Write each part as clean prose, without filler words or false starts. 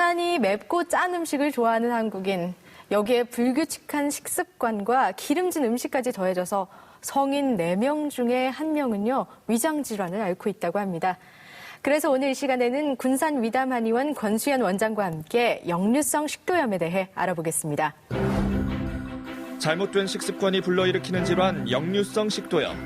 유난히 맵고 짠 음식을 좋아하는 한국인. 여기에 불규칙한 식습관과 기름진 음식까지 더해져서 성인 4명 중에 1명은요, 위장질환을 앓고 있다고 합니다. 그래서 오늘 이 시간에는 군산 위담한의원 권수현 원장과 함께 역류성 식도염에 대해 알아보겠습니다. 잘못된 식습관이 불러일으키는 질환 역류성 식도염.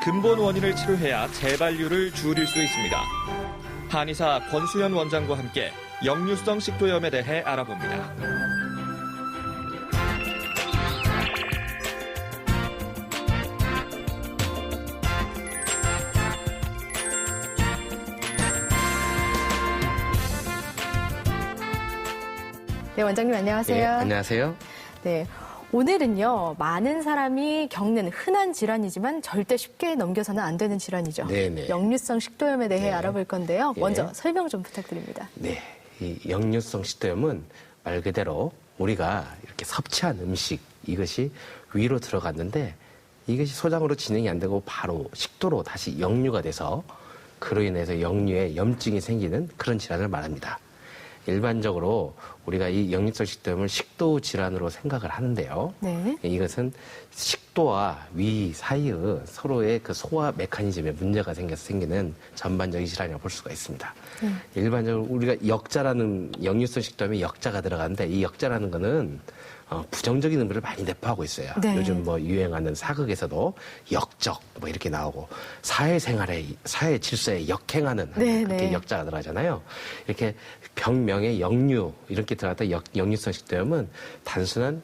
근본 원인을 치료해야 재발률을 줄일 수 있습니다. 한의사 권수현 원장과 함께 역류성 식도염에 대해 알아봅니다. 네, 원장님 안녕하세요. 네, 안녕하세요. 네, 오늘은요, 많은 사람이 겪는 흔한 질환이지만 절대 쉽게 넘겨서는 안 되는 질환이죠. 네네. 역류성 식도염에 대해 네. 알아볼 건데요. 예. 먼저 설명 좀 부탁드립니다. 네, 이 역류성 식도염은 말 그대로 우리가 이렇게 섭취한 음식, 이것이 위로 들어갔는데 이것이 소장으로 진행이 안 되고 바로 식도로 다시 역류가 돼서 그로 인해서 역류에 염증이 생기는 그런 질환을 말합니다. 일반적으로 우리가 이 역류성 식도염을 식도 질환으로 생각을 하는데요. 네. 이것은 식도와 위 사이의 서로의 그 소화 메커니즘에 문제가 생겨서 생기는 전반적인 질환이라고 볼 수가 있습니다. 일반적으로 우리가 역자라는 역류성 식도염에 역자가 들어가는데 이 역자라는 거는 부정적인 의미를 많이 내포하고 있어요. 네. 요즘 뭐 유행하는 사극에서도 역적 뭐 이렇게 나오고 사회 질서에 역행하는 네, 그렇게 네. 역자가 들어가잖아요. 이렇게 병명에 역류 이렇게 들어갔다 역류성 식도염은 단순한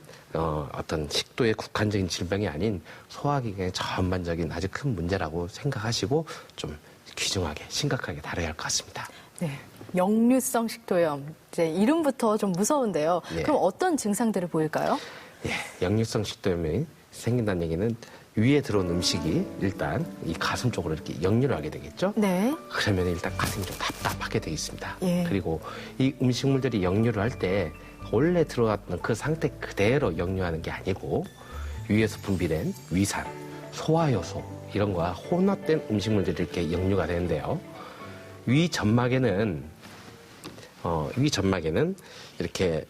어떤 식도의 국한적인 질병이 아닌 소화기관의 전반적인 아주 큰 문제라고 생각하시고 좀 귀중하게 심각하게 다뤄야 할 것 같습니다. 네. 역류성 식도염. 이제 이름부터 좀 무서운데요. 네. 그럼 어떤 증상들을 보일까요? 예, 역류성 식도염이 생긴다는 얘기는 위에 들어온 음식이 일단 이 가슴 쪽으로 이렇게 역류를 하게 되겠죠? 네. 그러면 일단 가슴이 좀 답답하게 되어 있습니다. 예. 그리고 이 음식물들이 역류를 할 때 원래 들어갔던 그 상태 그대로 역류하는 게 아니고 위에서 분비된 위산, 소화효소 이런 거와 혼합된 음식물들이 이렇게 역류가 되는데요. 위 점막에는 이렇게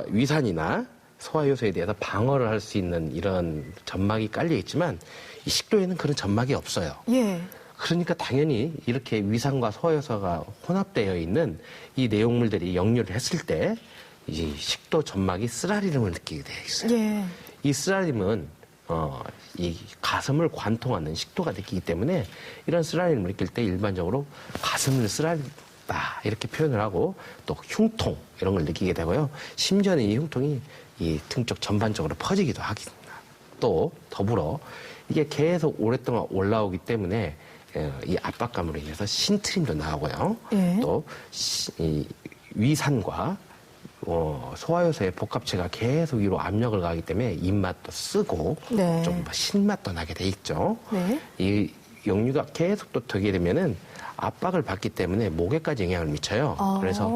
위산이나 소화효소에 대해서 방어를 할 수 있는 이런 점막이 깔려 있지만 이 식도에는 그런 점막이 없어요. 예. 그러니까 당연히 이렇게 위산과 소화효소가 혼합되어 있는 이 내용물들이 역류를 했을 때 이 식도 점막이 쓰라림을 느끼게 되어 있어요. 예. 이 쓰라림은 이 가슴을 관통하는 식도가 느끼기 때문에 이런 쓰라림을 느낄 때 일반적으로 가슴을 쓰라린다 이렇게 표현을 하고 또 흉통 이런 걸 느끼게 되고요. 심지어는 이 흉통이 이 등 쪽 전반적으로 퍼지기도 하겠습니다. 또 더불어 이게 계속 오랫동안 올라오기 때문에 이 압박감으로 인해서 신트림도 나오고요. 예. 또 이 위산과 소화효소의 복합체가 계속 위로 압력을 가하기 때문에 입맛도 쓰고 네. 좀 신맛도 나게 돼 있죠. 네. 이 역류가 계속 또 되게 되면은 압박을 받기 때문에 목에까지 영향을 미쳐요. 그래서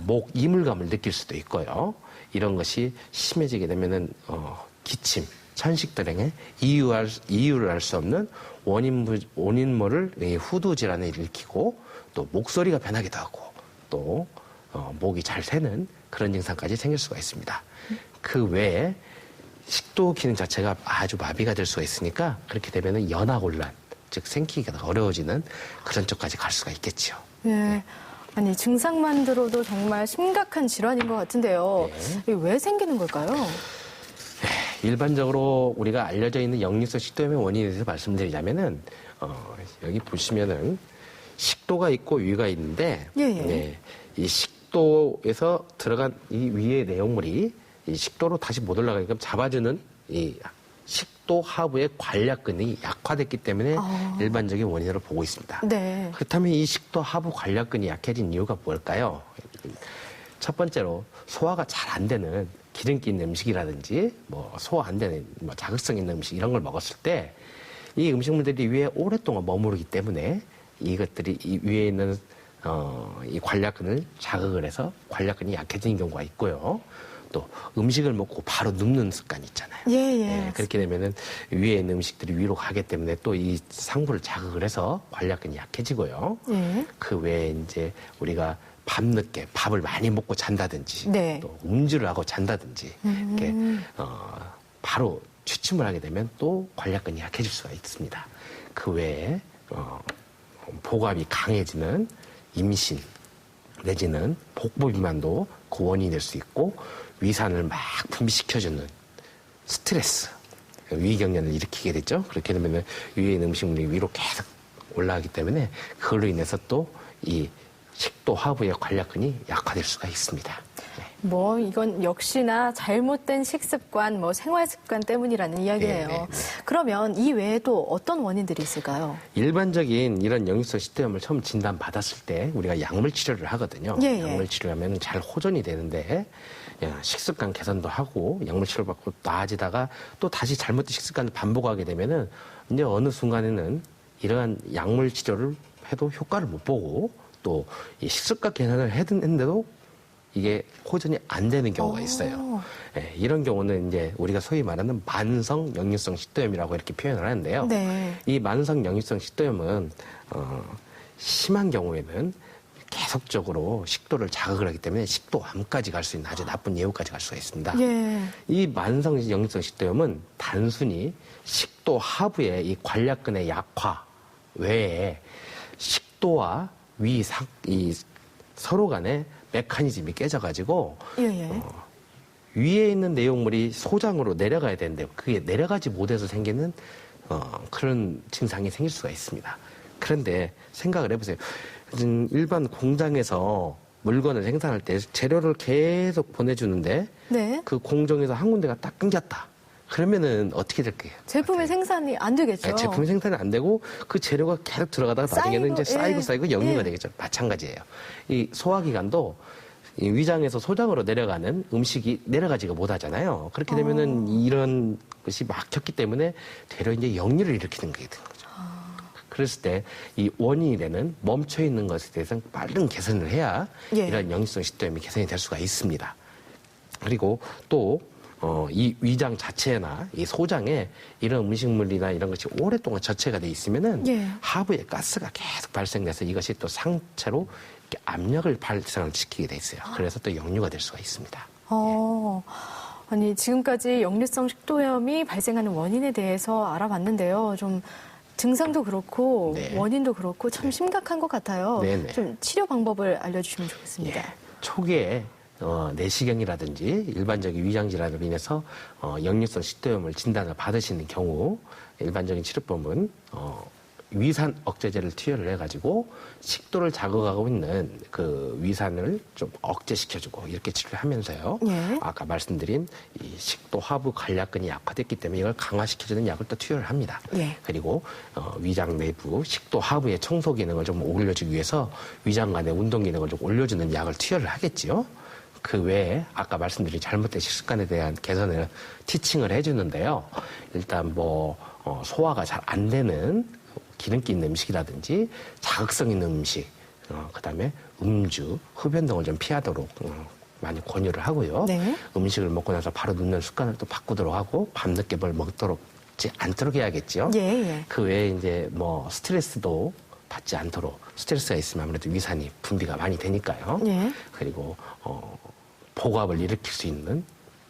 목 이물감을 느낄 수도 있고요. 이런 것이 심해지게 되면은 기침, 천식들에게 이유를 알 수 없는 원인 모를 후두 질환을 일으키고 또 목소리가 변하기도 하고 또 목이 잘 새는 그런 증상까지 생길 수가 있습니다. 그 외에 식도 기능 자체가 아주 마비가 될 수가 있으니까 그렇게 되면은 연하곤란, 즉 생기기가 어려워지는 그런 쪽까지 갈 수가 있겠죠. 네. 아니, 증상만 들어도 정말 심각한 질환인 것 같은데요. 이게 왜 생기는 걸까요? 일반적으로 우리가 알려져 있는 역류성 식도염의 원인에 대해서 말씀드리자면은 여기 보시면은 식도가 있고 위가 있는데 예. 네, 이 식도에서 들어간 이 위의 내용물이 이 식도로 다시 못 올라가게끔 잡아주는 이 식도 하부의 관략근이 약화됐기 때문에 일반적인 원인으로 보고 있습니다. 네. 그렇다면 이 식도 하부 관략근이 약해진 이유가 뭘까요? 첫 번째로 소화가 잘 안 되는 기름기 있는 음식이라든지 뭐 소화 안 되는 뭐 자극성 있는 음식 이런 걸 먹었을 때 이 음식물들이 위에 오랫동안 머무르기 때문에 이것들이 이 위에 있는 이 관략근을 자극을 해서 관략근이 약해지는 경우가 있고요. 또 음식을 먹고 바로 눕는 습관이 있잖아요. 예. 네, 그렇게 되면은 위에 있는 음식들이 위로 가기 때문에 또 이 상부를 자극을 해서 관략근이 약해지고요. 예. 그 외에 이제 우리가 밤늦게 밥을 많이 먹고 잔다든지 네. 또 음주를 하고 잔다든지 이렇게 바로 취침을 하게 되면 또 관략근이 약해질 수가 있습니다. 그 외에 복압이 강해지는 임신 내지는 복부 비만도 그 원인이 될 수 있고 위산을 막 분비시켜주는 스트레스, 위경련을 일으키게 되죠. 그렇게 되면 위에 있는 음식물이 위로 계속 올라가기 때문에 그걸로 인해서 또 이 식도 하부의 관략근이 약화될 수가 있습니다. 뭐 이건 역시나 잘못된 식습관, 뭐 생활습관 때문이라는 이야기예요. 네. 그러면 이 외에도 어떤 원인들이 있을까요? 일반적인 이런 역류성 식도염을 처음 진단받았을 때 우리가 약물 치료를 하거든요. 예, 예. 약물 치료하면 잘 호전이 되는데 식습관 개선도 하고 약물 치료 받고 나아지다가 또 다시 잘못된 식습관을 반복하게 되면은 이제 어느 순간에는 이러한 약물 치료를 해도 효과를 못 보고 또 이 식습관 개선을 했는데도 이게 호전이 안 되는 경우가 있어요. 예, 이런 경우는 이제 우리가 소위 말하는 만성 역류성 식도염이라고 이렇게 표현을 하는데요. 네. 이 만성 역류성 식도염은 심한 경우에는 계속적으로 식도를 자극을 하기 때문에 식도암까지 갈 수 있는 아주 나쁜 예후까지 갈 수가 있습니다. 예. 이 만성 역류성 식도염은 단순히 식도 하부의 이 관략근의 약화 외에 식도와 이 서로 간의 메커니즘이 깨져가지고 예. 위에 있는 내용물이 소장으로 내려가야 되는데 그게 내려가지 못해서 생기는 그런 증상이 생길 수가 있습니다. 그런데 생각을 해보세요. 일반 공장에서 물건을 생산할 때 재료를 계속 보내주는데 네. 그 공정에서 한 군데가 딱 끊겼다. 그러면은 어떻게 될까요? 제품의 생산이 안 되겠죠. 네, 제품 생산이 안 되고 그 재료가 계속 들어가다가 나중에는 이제 쌓이고 예. 쌓이고 역류가 예. 되겠죠. 마찬가지예요. 이 소화기관도 이 위장에서 소장으로 내려가는 음식이 내려가지가 못하잖아요. 그렇게 되면은 이런 것이 막혔기 때문에 되려 이제 역류를 일으키는 게 되는 거죠. 그랬을 때 이 원인이 되는 멈춰 있는 것에 대해서는 빠른 개선을 해야 예. 이런 역류성 식도염이 개선이 될 수가 있습니다. 그리고 또 이 위장 자체나 이 소장에 이런 음식물이나 이런 것이 오랫동안 저체가 돼 있으면은 예. 하부에 가스가 계속 발생돼서 이것이 또 상체로 이렇게 압력을 발생을 시키게 돼 있어요. 그래서 또 역류가 될 수가 있습니다. 아니 지금까지 역류성 식도염이 발생하는 원인에 대해서 알아봤는데요. 좀 증상도 그렇고 네. 원인도 그렇고 참 심각한 것 같아요. 네네. 좀 치료 방법을 알려주시면 좋겠습니다. 예. 초기에 내시경이라든지 일반적인 위장 질환으로 인해서 역류성 식도염을 진단을 받으시는 경우 일반적인 치료법은 위산 억제제를 투여를 해가지고 식도를 자극하고 있는 그 위산을 좀 억제시켜주고 이렇게 치료를 하면서요. 예. 아까 말씀드린 이 식도 하부 관략근이 약화됐기 때문에 이걸 강화시켜주는 약을 또 투여를 합니다. 예. 그리고 위장 내부 식도 하부의 청소 기능을 좀 올려주기 위해서 위장 간의 운동 기능을 좀 올려주는 약을 투여를 하겠지요. 그 외에 아까 말씀드린 잘못된 식습관에 대한 개선을 티칭을 해주는데요. 일단 소화가 잘 안 되는 기름기 있는 음식이라든지 자극성 있는 음식, 그다음에 음주, 흡연 등을 좀 피하도록 많이 권유를 하고요. 네. 음식을 먹고 나서 바로 눕는 습관을 또 바꾸도록 하고 밤늦게 뭘 먹도록 않도록 해야겠죠. 예. 그 외에 이제 스트레스도 받지 않도록 스트레스가 있으면 아무래도 위산이 분비가 많이 되니까요. 예. 그리고 복압을 일으킬 수 있는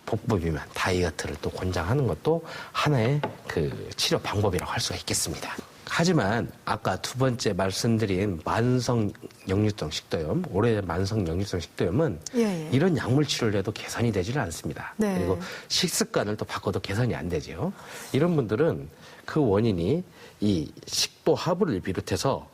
복부 비만, 다이어트를 또 권장하는 것도 하나의 그 치료 방법이라고 할 수가 있겠습니다. 하지만 아까 두 번째 말씀드린 만성 역류성 식도염, 오래된 만성 역류성 식도염은 예. 이런 약물 치료를 해도 개선이 되지를 않습니다. 네. 그리고 식습관을 또 바꿔도 개선이 안 되죠. 이런 분들은 그 원인이 이 식도 하부를 비롯해서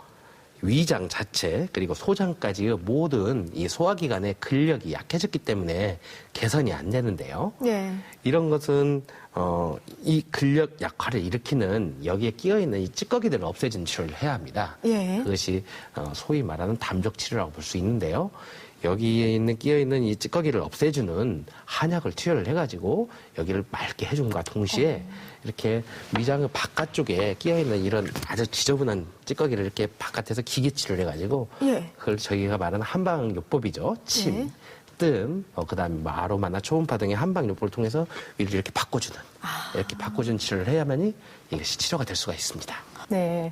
위장 자체 그리고 소장까지의 모든 이 소화기관의 근력이 약해졌기 때문에 개선이 안 되는데요. 예. 이런 것은 이 근력 약화를 일으키는 여기에 끼어 있는 이 찌꺼기들을 없애주는 치료를 해야 합니다. 예. 그것이 소위 말하는 담족 치료라고 볼 수 있는데요. 여기에 끼어 있는 이 찌꺼기를 없애주는 한약을 투여를 해가지고 여기를 맑게 해줌과 동시에 이렇게 위장의 바깥쪽에 끼어 있는 이런 아주 지저분한 찌꺼기를 이렇게 바깥에서 기계치료를 해가지고 예. 그걸 저희가 말하는 한방요법이죠. 침, 예. 뜸, 그다음에 아로마나 초음파 등의 한방요법을 통해서 위를 이렇게 바꿔주는 이렇게 바꿔주는 치료를 해야만이 이것이 치료가 될 수가 있습니다. 네.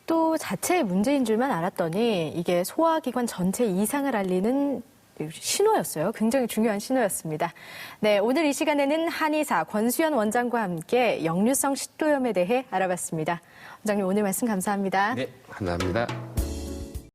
식도 자체의 문제인 줄만 알았더니 이게 소화기관 전체 이상을 알리는 신호였어요. 굉장히 중요한 신호였습니다. 네, 오늘 이 시간에는 한의사 권수연 원장과 함께 역류성 식도염에 대해 알아봤습니다. 원장님 오늘 말씀 감사합니다. 네, 감사합니다.